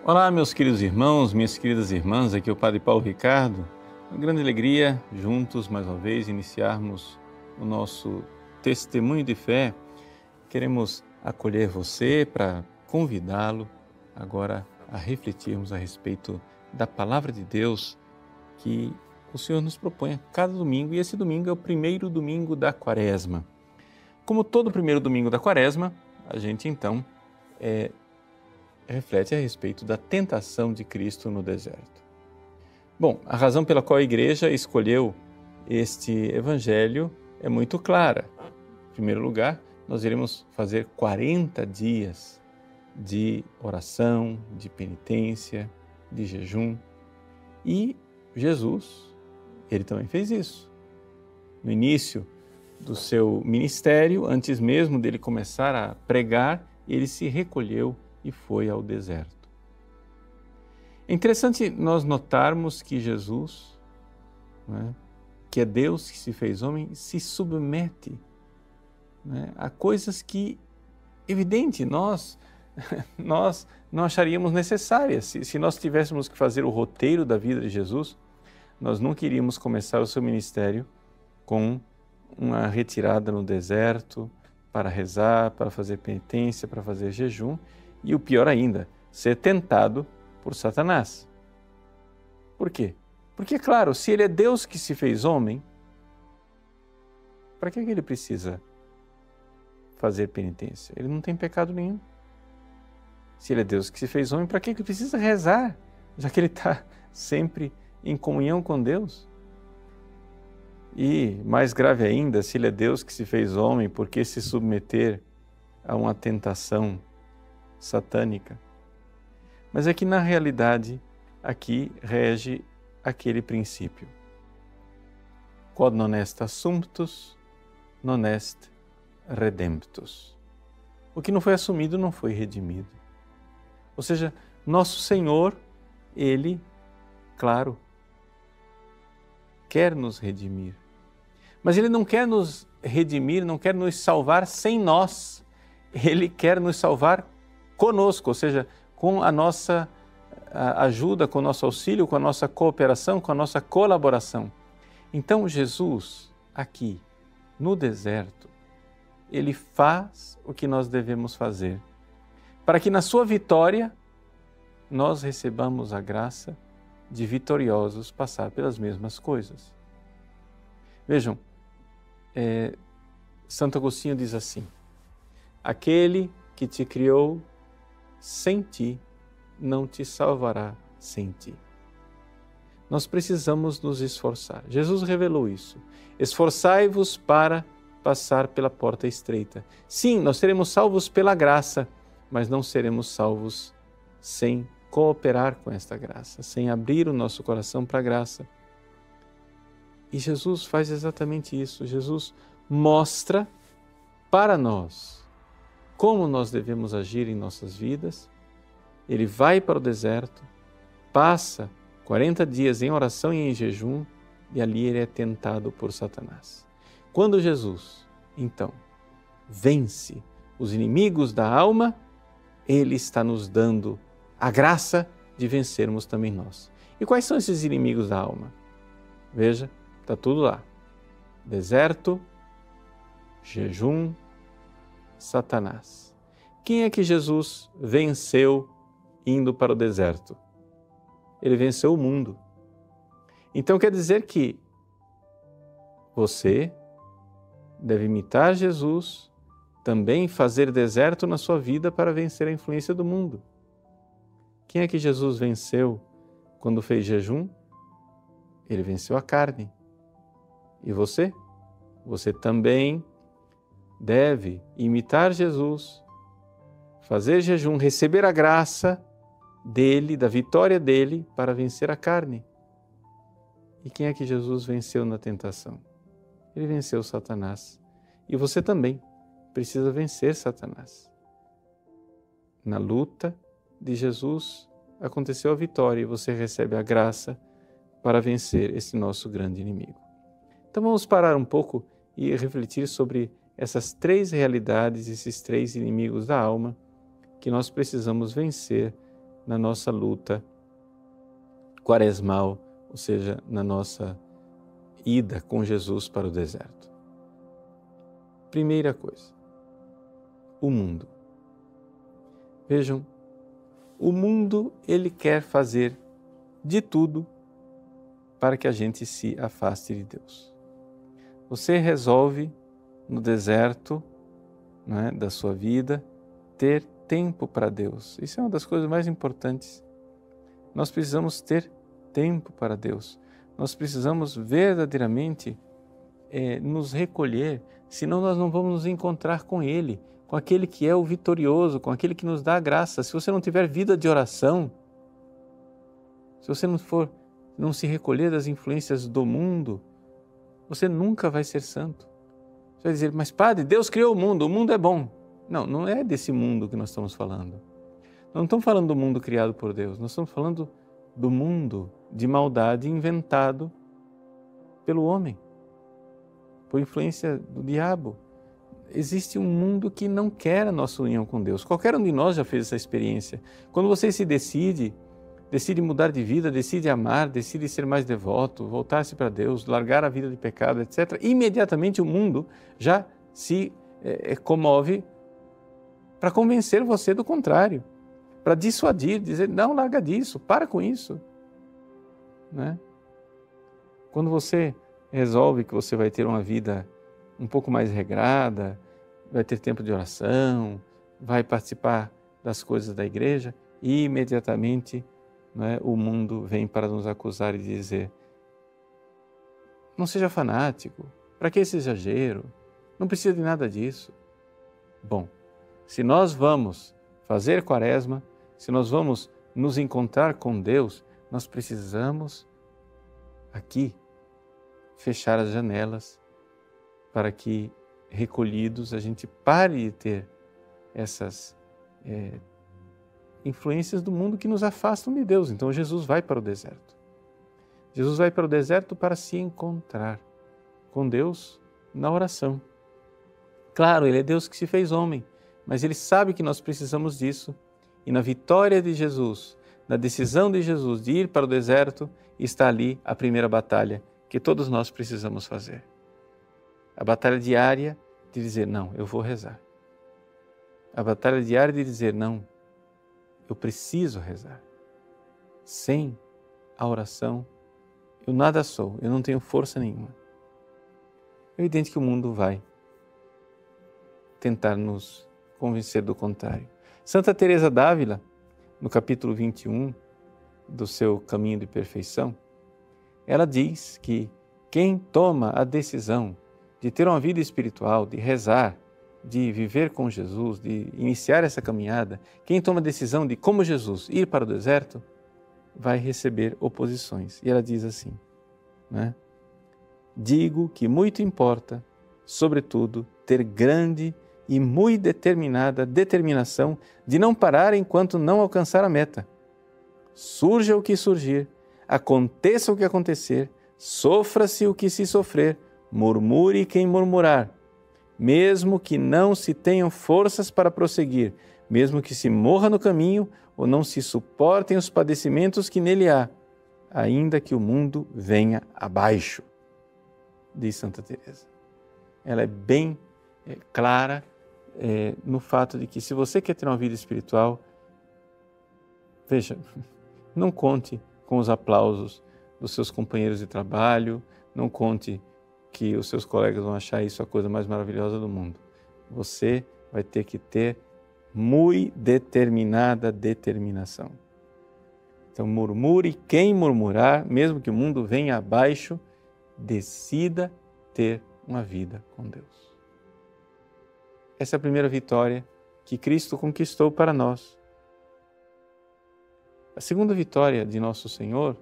Olá, meus queridos irmãos, minhas queridas irmãs, aqui é o Padre Paulo Ricardo. Uma grande alegria, juntos, mais uma vez, iniciarmos o nosso testemunho de fé. Queremos acolher você para convidá-lo agora a refletirmos a respeito da Palavra de Deus que o Senhor nos propõe a cada domingo, e esse domingo é o primeiro domingo da Quaresma. Como todo primeiro domingo da Quaresma, a gente então reflete a respeito da tentação de Cristo no deserto. Bom, a razão pela qual a Igreja escolheu este Evangelho é muito clara. Em primeiro lugar, nós iremos fazer 40 dias de oração, de penitência, de jejum. E Jesus, ele também fez isso. No início do seu ministério, antes mesmo dele começar a pregar, ele se recolheu e foi ao deserto. É interessante nós notarmos que Jesus, que é Deus que se fez homem, se submete a coisas que, evidente, nós não acharíamos necessárias. Se nós tivéssemos que fazer o roteiro da vida de Jesus, nós não queríamos começar o seu ministério com uma retirada no deserto para rezar, para fazer penitência, para fazer jejum, e o pior ainda, ser tentado por Satanás. Por quê? Porque, claro, se ele é Deus que se fez homem, para que ele precisa fazer penitência? Ele não tem pecado nenhum. Se ele é Deus que se fez homem, para que ele precisa rezar? Já que ele está sempre em comunhão com Deus. E, mais grave ainda, se ele é Deus que se fez homem, por que se submeter a uma tentação satânica? Mas é que, na realidade, aqui rege aquele princípio. Quod non est assumptus, non est redemptus. O que não foi assumido não foi redimido. Ou seja, nosso Senhor, Ele, claro, quer nos redimir. Mas Ele não quer nos redimir, não quer nos salvar sem nós. Ele quer nos salvar conosco, ou seja, com a nossa ajuda, com o nosso auxílio, com a nossa cooperação, com a nossa colaboração. Então Jesus, aqui no deserto, Ele faz o que nós devemos fazer, para que na sua vitória nós recebamos a graça de vitoriosos passar pelas mesmas coisas. Vejam, Santo Agostinho diz assim: aquele que te criou sem ti, não te salvará sem ti. Nós precisamos nos esforçar. Jesus revelou isso. Esforçai-vos para passar pela porta estreita. Sim, nós seremos salvos pela graça, mas não seremos salvos sem cooperar com esta graça, sem abrir o nosso coração para a graça. E Jesus faz exatamente isso. Jesus mostra para nós como nós devemos agir em nossas vidas. Ele vai para o deserto, passa 40 dias em oração e em jejum, e ali ele é tentado por Satanás. Quando Jesus, então, vence os inimigos da alma, ele está nos dando a graça de vencermos também nós. E quais são esses inimigos da alma? Veja, está tudo lá. Deserto, jejum, Satanás. Quem é que Jesus venceu indo para o deserto? Ele venceu o mundo. Então quer dizer que você deve imitar Jesus, também fazer deserto na sua vida para vencer a influência do mundo. Quem é que Jesus venceu quando fez jejum? Ele venceu a carne. E você? Você também deve imitar Jesus, fazer jejum, receber a graça dele, da vitória dele, para vencer a carne. E quem é que Jesus venceu na tentação? Ele venceu Satanás. E você também precisa vencer Satanás. Na luta de Jesus aconteceu a vitória e você recebe a graça para vencer esse nosso grande inimigo. Então vamos parar um pouco e refletir sobre essas três realidades, esses três inimigos da alma que nós precisamos vencer na nossa luta quaresmal, ou seja, na nossa ida com Jesus para o deserto. Primeira coisa, o mundo. Vejam, o mundo, ele quer fazer de tudo para que a gente se afaste de Deus. Você resolve no deserto, né, da sua vida, ter tempo para Deus. Isso é uma das coisas mais importantes. Nós precisamos ter tempo para Deus. Nós precisamos verdadeiramente nos recolher, senão nós não vamos nos encontrar com Ele, com aquele que é o vitorioso, com aquele que nos dá a graça. Se você não tiver vida de oração, se você não se recolher das influências do mundo, você nunca vai ser santo. Você vai dizer, mas padre, Deus criou o mundo é bom. Não, não é desse mundo que nós estamos falando. Nós não estamos falando do mundo criado por Deus, nós estamos falando do mundo de maldade inventado pelo homem, por influência do diabo. Existe um mundo que não quer a nossa união com Deus. Qualquer um de nós já fez essa experiência. Quando você se decide mudar de vida, decide amar, decide ser mais devoto, voltar-se para Deus, largar a vida de pecado, etc., imediatamente o mundo já se comove para convencer você do contrário, para dissuadir, dizer, não, larga disso, para com isso. Né? Quando você resolve que você vai ter uma vida um pouco mais regrada, vai ter tempo de oração, vai participar das coisas da igreja, e imediatamente, né, o mundo vem para nos acusar e dizer, não seja fanático, para que esse exagero? Não precisa de nada disso. Bom, se nós vamos fazer quaresma, se nós vamos nos encontrar com Deus, nós precisamos aqui fechar as janelas para que, recolhidos, a gente pare de ter essas influências do mundo que nos afastam de Deus. Então Jesus vai para o deserto. Jesus vai para o deserto para se encontrar com Deus na oração. Claro, Ele é Deus que se fez homem, mas Ele sabe que nós precisamos disso. E na vitória de Jesus, na decisão de Jesus de ir para o deserto, está ali a primeira batalha que todos nós precisamos fazer. A batalha diária de dizer, não, eu vou rezar. A batalha diária de dizer, não, eu preciso rezar. Sem a oração, eu nada sou, eu não tenho força nenhuma. É evidente que o mundo vai tentar nos convencer do contrário. Santa Teresa d'Ávila, no capítulo 21 do seu Caminho de Perfeição, ela diz que quem toma a decisão de ter uma vida espiritual, de rezar, de viver com Jesus, de iniciar essa caminhada, quem toma a decisão de, como Jesus, ir para o deserto, vai receber oposições. E ela diz assim, né? Digo que muito importa, sobretudo, ter grande e muito determinada determinação de não parar enquanto não alcançar a meta. Surja o que surgir, aconteça o que acontecer, sofra-se o que se sofrer, murmure quem murmurar, mesmo que não se tenham forças para prosseguir, mesmo que se morra no caminho ou não se suportem os padecimentos que nele há, ainda que o mundo venha abaixo, diz Santa Teresa. Ela é bem clara no fato de que se você quer ter uma vida espiritual, veja, não conte com os aplausos dos seus companheiros de trabalho, não conte que os seus colegas vão achar isso a coisa mais maravilhosa do mundo. Você vai ter que ter muito determinada determinação. Então murmure quem murmurar, mesmo que o mundo venha abaixo, decida ter uma vida com Deus. Essa é a primeira vitória que Cristo conquistou para nós. A segunda vitória de Nosso Senhor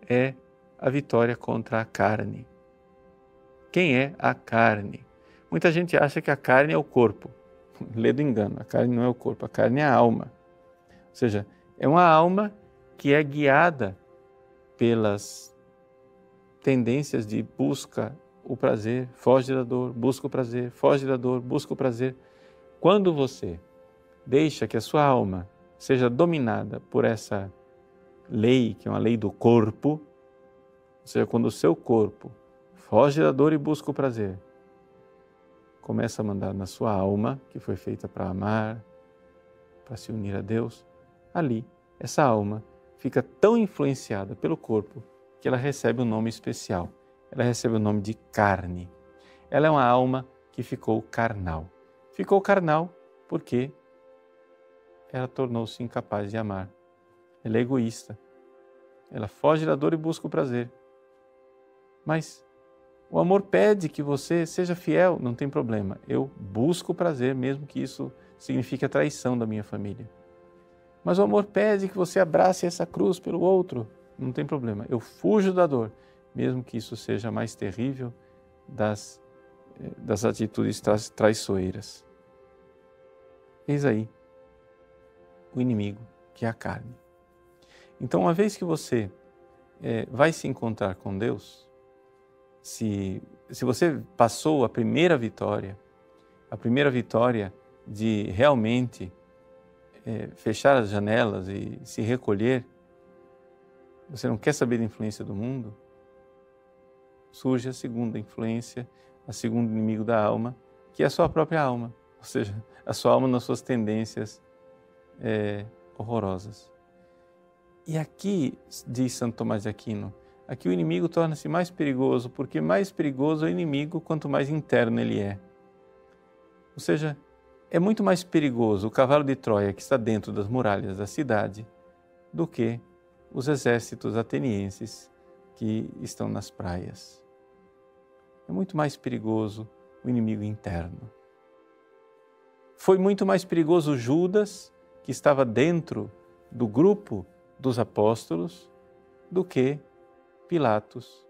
é a vitória contra a carne. Quem é a carne? Muita gente acha que a carne é o corpo. Lê do engano, a carne não é o corpo, a carne é a alma. Ou seja, é uma alma que é guiada pelas tendências de busca o prazer, foge da dor, busca o prazer, foge da dor, busca o prazer. Quando você deixa que a sua alma seja dominada por essa lei, que é uma lei do corpo, ou seja, quando o seu corpo foge da dor e busca o prazer, começa a mandar na sua alma, que foi feita para amar, para se unir a Deus, ali, essa alma fica tão influenciada pelo corpo que ela recebe um nome especial. Ela recebe o nome de carne. Ela é uma alma que ficou carnal. Ficou carnal porque ela tornou-se incapaz de amar. Ela é egoísta. Ela foge da dor e busca o prazer. Mas o amor pede que você seja fiel, não tem problema. Eu busco o prazer, mesmo que isso signifique a traição da minha família. Mas o amor pede que você abrace essa cruz pelo outro, não tem problema. Eu fujo da dor, mesmo que isso seja mais terrível das atitudes traiçoeiras. Eis aí o inimigo, que é a carne. Então, uma vez que você vai se encontrar com Deus, se você passou a primeira vitória de realmente fechar as janelas e se recolher, você não quer saber da influência do mundo, surge a segunda influência, a segundo inimigo da alma, que é a sua própria alma, ou seja, a sua alma nas suas tendências horrorosas. E aqui, diz Santo Tomás de Aquino, aqui o inimigo torna-se mais perigoso, porque mais perigoso é o inimigo quanto mais interno ele é. Ou seja, é muito mais perigoso o cavalo de Troia que está dentro das muralhas da cidade do que os exércitos atenienses que estão nas praias. É muito mais perigoso o inimigo interno. Foi muito mais perigoso Judas, que estava dentro do grupo dos apóstolos, do que Pilatos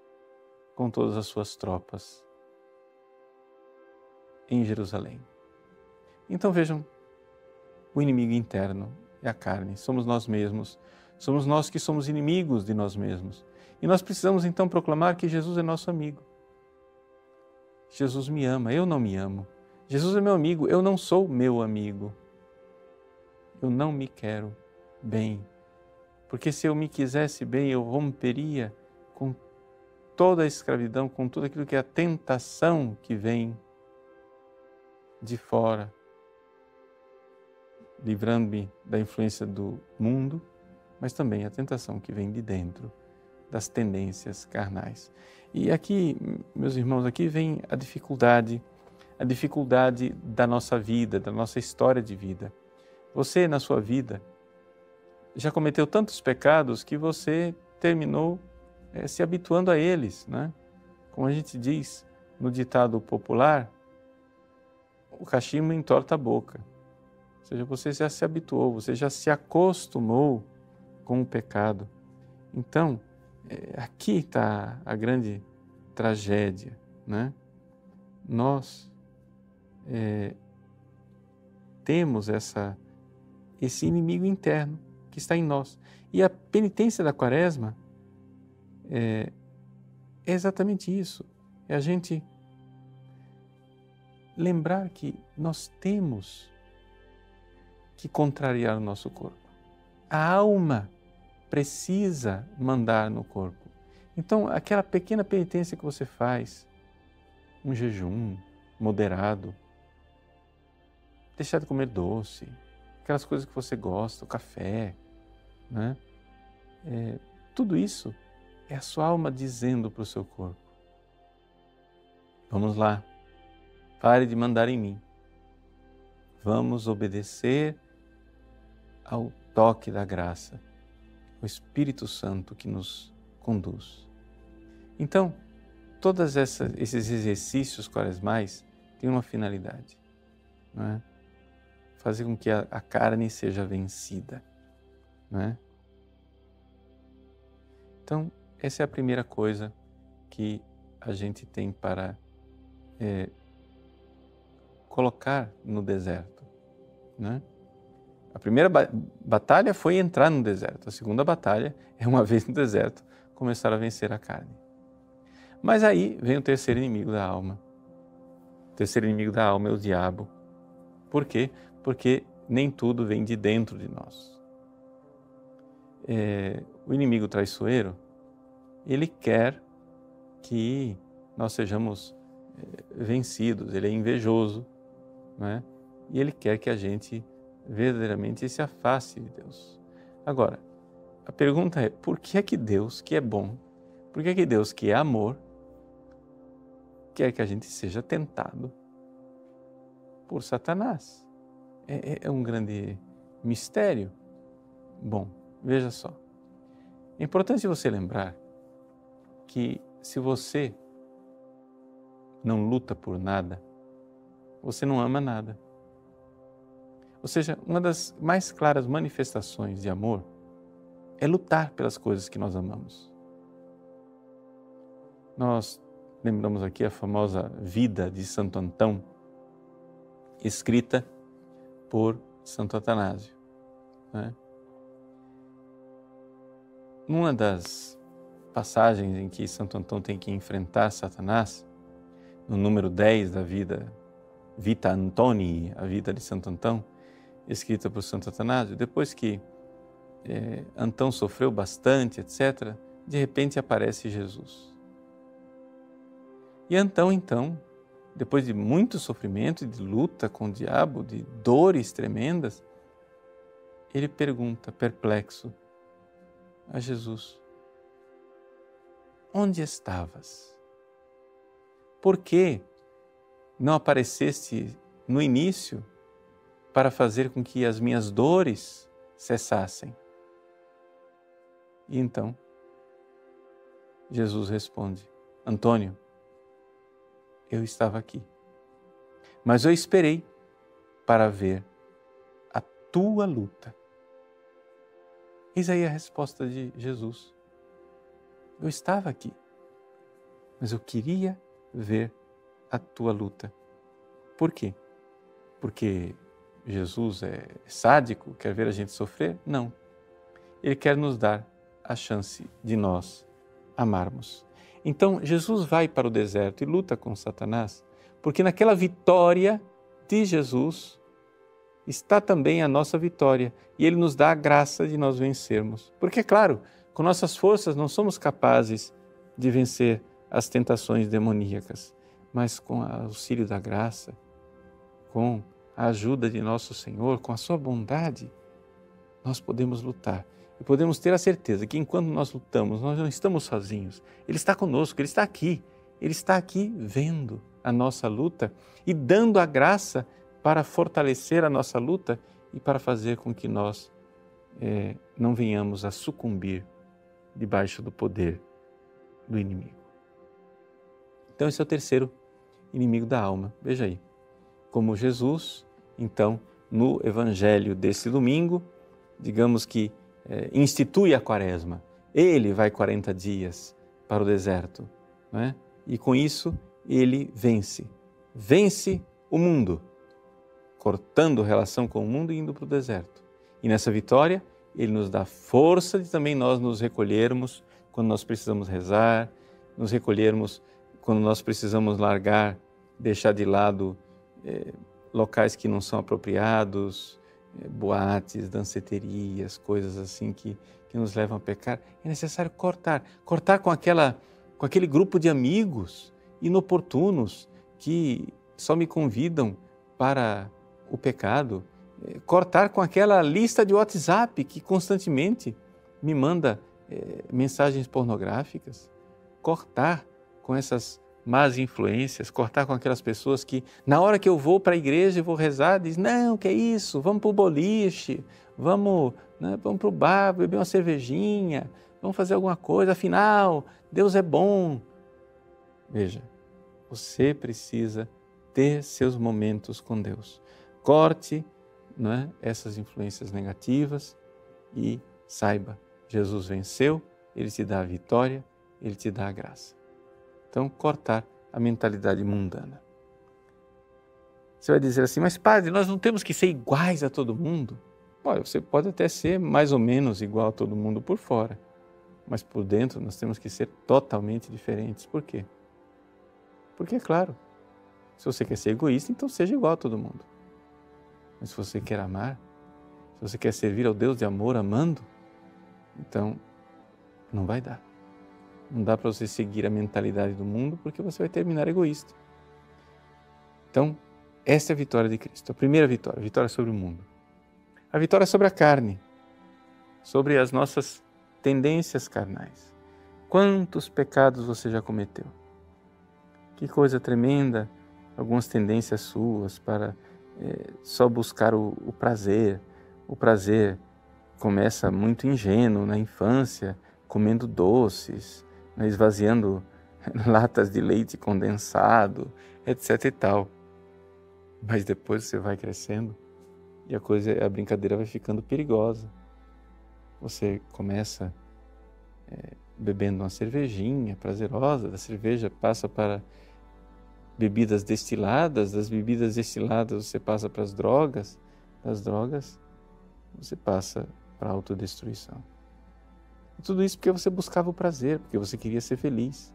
com todas as suas tropas em Jerusalém. Então vejam, o inimigo interno é a carne, somos nós mesmos, somos nós que somos inimigos de nós mesmos. E nós precisamos então proclamar que Jesus é nosso amigo. Jesus me ama, eu não me amo. Jesus é meu amigo, eu não sou meu amigo. Eu não me quero bem. Porque se eu me quisesse bem, eu romperia com toda a escravidão, com tudo aquilo que é a tentação que vem de fora, livrando-me da influência do mundo, mas também a tentação que vem de dentro, das tendências carnais. E aqui, meus irmãos, aqui vem a dificuldade da nossa vida, da nossa história de vida. Você, na sua vida, já cometeu tantos pecados que você terminou se habituando a eles, né? Como a gente diz no ditado popular, o cachimbo entorta a boca. Ou seja, você já se habituou, você já se acostumou com o pecado. Então, aqui está a grande tragédia, né? Nós temos esse inimigo interno que está em nós. E a penitência da Quaresma é exatamente isso. É a gente lembrar que nós temos que contrariar o nosso corpo. A alma precisa mandar no corpo. Então, aquela pequena penitência que você faz, um jejum moderado, deixar de comer doce, aquelas coisas que você gosta, o café, né? Tudo isso é a sua alma dizendo para o seu corpo: vamos lá, pare de mandar em mim. Vamos obedecer ao toque da graça, o Espírito Santo que nos conduz. Então, todos esses exercícios quaresmais têm uma finalidade, não é? Fazer com que a carne seja vencida, não é? Então, essa é a primeira coisa que a gente tem para colocar no deserto, né? A primeira batalha foi entrar no deserto. A segunda batalha é, uma vez no deserto, começar a vencer a carne. Mas aí vem o terceiro inimigo da alma. O terceiro inimigo da alma é o diabo. Por quê? Porque nem tudo vem de dentro de nós. o inimigo traiçoeiro, ele quer que nós sejamos vencidos, ele é invejoso, não é? E ele quer que a gente verdadeiramente se afaste de Deus. Agora, a pergunta é, por que é que Deus, que é bom, por que é que Deus, que é amor, quer que a gente seja tentado por Satanás? É um grande mistério. Bom, veja só. É importante você lembrar que se você não luta por nada, você não ama nada. Ou seja, uma das mais claras manifestações de amor é lutar pelas coisas que nós amamos. Nós lembramos aqui a famosa Vida de Santo Antão, escrita por Santo Atanásio, né? Numa das passagens em que Santo Antão tem que enfrentar Satanás, no número 10 da vida, Vita Antoni, a vida de Santo Antão, escrita por Santo Atanásio, depois que Antão sofreu bastante, etc., de repente aparece Jesus. E Antão, então, depois de muito sofrimento e de luta com o diabo, de dores tremendas, ele pergunta, perplexo, a Jesus: onde estavas? Por que não apareceste no início para fazer com que as minhas dores cessassem? E então, Jesus responde: Antônio, eu estava aqui, mas eu esperei para ver a tua luta. Eis aí a resposta de Jesus. Eu estava aqui, mas eu queria ver a tua luta. Por quê? Porque Jesus é sádico, quer ver a gente sofrer? Não. Ele quer nos dar a chance de nós amarmos. Então, Jesus vai para o deserto e luta com Satanás, porque naquela vitória de Jesus está também a nossa vitória, e Ele nos dá a graça de nós vencermos. Porque, claro, com nossas forças não somos capazes de vencer as tentações demoníacas, mas com o auxílio da graça, com a ajuda de nosso Senhor, com a sua bondade, nós podemos lutar. E podemos ter a certeza que enquanto nós lutamos, nós não estamos sozinhos. Ele está conosco, Ele está aqui. Ele está aqui vendo a nossa luta e dando a graça para fortalecer a nossa luta e para fazer com que nós não venhamos a sucumbir debaixo do poder do inimigo. Então esse é o terceiro inimigo da alma. Veja aí, como Jesus, então, no Evangelho desse domingo, digamos que institui a Quaresma. Ele vai 40 dias para o deserto, né? E com isso ele vence o mundo, cortando relação com o mundo e indo para o deserto. E nessa vitória, ele nos dá força de também nós nos recolhermos quando nós precisamos rezar, nos recolhermos quando nós precisamos largar, deixar de lado locais que não são apropriados, boates, danceterias, coisas assim que nos levam a pecar. É necessário cortar com aquele grupo de amigos inoportunos que só me convidam para o pecado, cortar com aquela lista de WhatsApp que constantemente me manda mensagens pornográficas, cortar com essas más influências, cortar com aquelas pessoas que na hora que eu vou para a igreja e vou rezar, diz, não, que é isso, vamos para o boliche, vamos para o bar, beber uma cervejinha, vamos fazer alguma coisa, afinal, Deus é bom. Veja, você precisa ter seus momentos com Deus. Corte essas influências negativas e saiba, Jesus venceu, Ele te dá a vitória, Ele te dá a graça. Então, cortar a mentalidade mundana. Você vai dizer assim, mas padre, nós não temos que ser iguais a todo mundo? Olha, você pode até ser mais ou menos igual a todo mundo por fora, mas por dentro nós temos que ser totalmente diferentes. Por quê? Porque, é claro, se você quer ser egoísta, então seja igual a todo mundo. Mas se você quer amar, se você quer servir ao Deus de amor amando, Então, não vai dar. Não dá para você seguir a mentalidade do mundo, porque você vai terminar egoísta. Então, esta é a vitória de Cristo. A primeira vitória, a vitória sobre o mundo. A vitória sobre a carne, sobre as nossas tendências carnais. Quantos pecados você já cometeu? Que coisa tremenda, algumas tendências suas para só buscar o prazer. O prazer começa muito ingênuo na infância, comendo doces, esvaziando latas de leite condensado, etc e tal. Mas depois você vai crescendo e a brincadeira vai ficando perigosa. Você começa bebendo uma cervejinha prazerosa, da cerveja passa para bebidas destiladas, das bebidas destiladas você passa para as drogas, das drogas você passa para a autodestruição. E tudo isso porque você buscava o prazer, porque você queria ser feliz.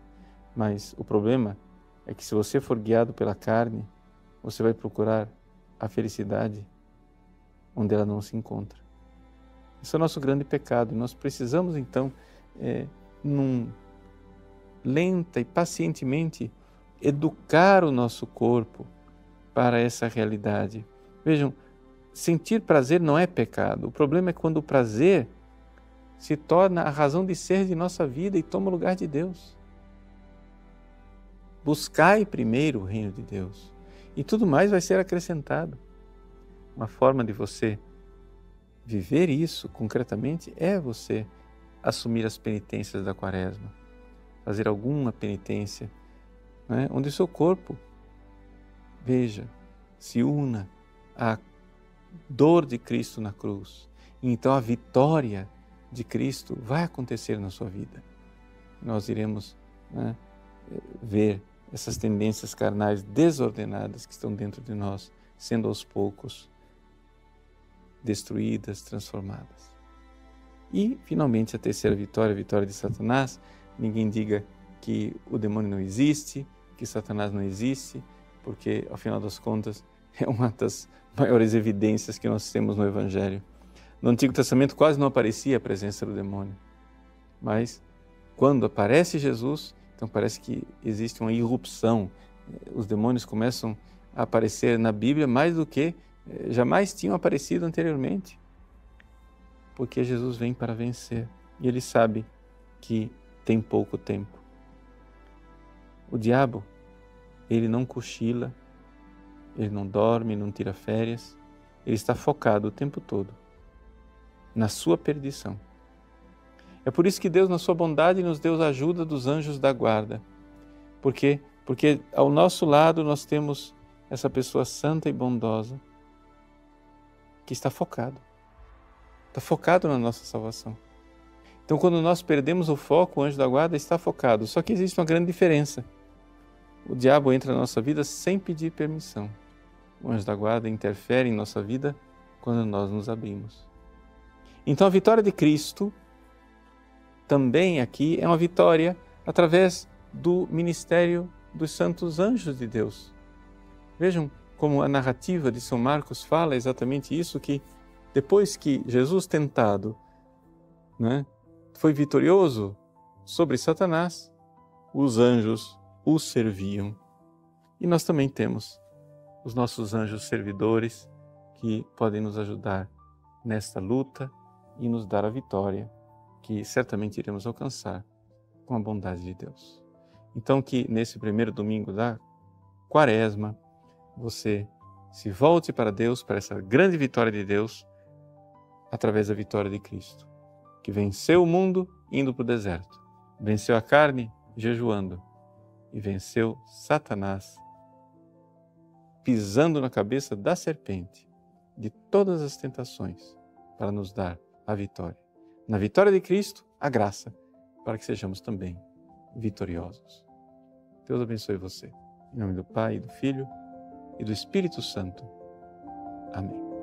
Mas o problema é que se você for guiado pela carne, você vai procurar a felicidade onde ela não se encontra. Esse é o nosso grande pecado. Nós precisamos então, lenta e pacientemente, educar o nosso corpo para essa realidade. Vejam, sentir prazer não é pecado. O problema é quando o prazer se torna a razão de ser de nossa vida e toma o lugar de Deus. Buscai primeiro o reino de Deus e tudo mais vai ser acrescentado. Uma forma de você viver isso concretamente é você assumir as penitências da Quaresma, fazer alguma penitência, né, onde o seu corpo, veja, se una à dor de Cristo na cruz. E então a vitória de Cristo vai acontecer na sua vida. Nós iremos, né, ver essas tendências carnais desordenadas que estão dentro de nós, sendo aos poucos destruídas, transformadas. E, finalmente, a terceira vitória, a vitória de Satanás. Ninguém diga que o demônio não existe, que Satanás não existe, porque, ao final das contas, é uma das maiores evidências que nós temos no Evangelho. No Antigo Testamento quase não aparecia a presença do demônio, mas quando aparece Jesus, então parece que existe uma irrupção. Os demônios começam a aparecer na Bíblia mais do que jamais tinham aparecido anteriormente, porque Jesus vem para vencer e ele sabe que tem pouco tempo. O diabo, ele não cochila, ele não dorme, não tira férias, ele está focado o tempo todo na sua perdição. É por isso que Deus, na sua bondade, nos deu a ajuda dos anjos da guarda. Por quê? Porque ao nosso lado nós temos essa pessoa santa e bondosa que está focado na nossa salvação. Então, quando nós perdemos o foco, o anjo da guarda está focado. Só que existe uma grande diferença. O diabo entra na nossa vida sem pedir permissão. O anjo da guarda interfere em nossa vida quando nós nos abrimos. Então, a vitória de Cristo também aqui é uma vitória através do ministério dos santos anjos de Deus. Vejam como a narrativa de São Marcos fala exatamente isso, que depois que Jesus tentado, né, foi vitorioso sobre Satanás, os anjos o serviam. E nós também temos os nossos anjos servidores que podem nos ajudar nesta luta e nos dar a vitória que certamente iremos alcançar com a bondade de Deus. Então que nesse primeiro domingo da Quaresma você se volte para Deus, para essa grande vitória de Deus através da vitória de Cristo, que venceu o mundo indo para o deserto, venceu a carne jejuando e venceu Satanás pisando na cabeça da serpente de todas as tentações para nos dar a vitória. Na vitória de Cristo, a graça para que sejamos também vitoriosos. Deus abençoe você. Em nome do Pai, do Filho e do Espírito Santo. Amém.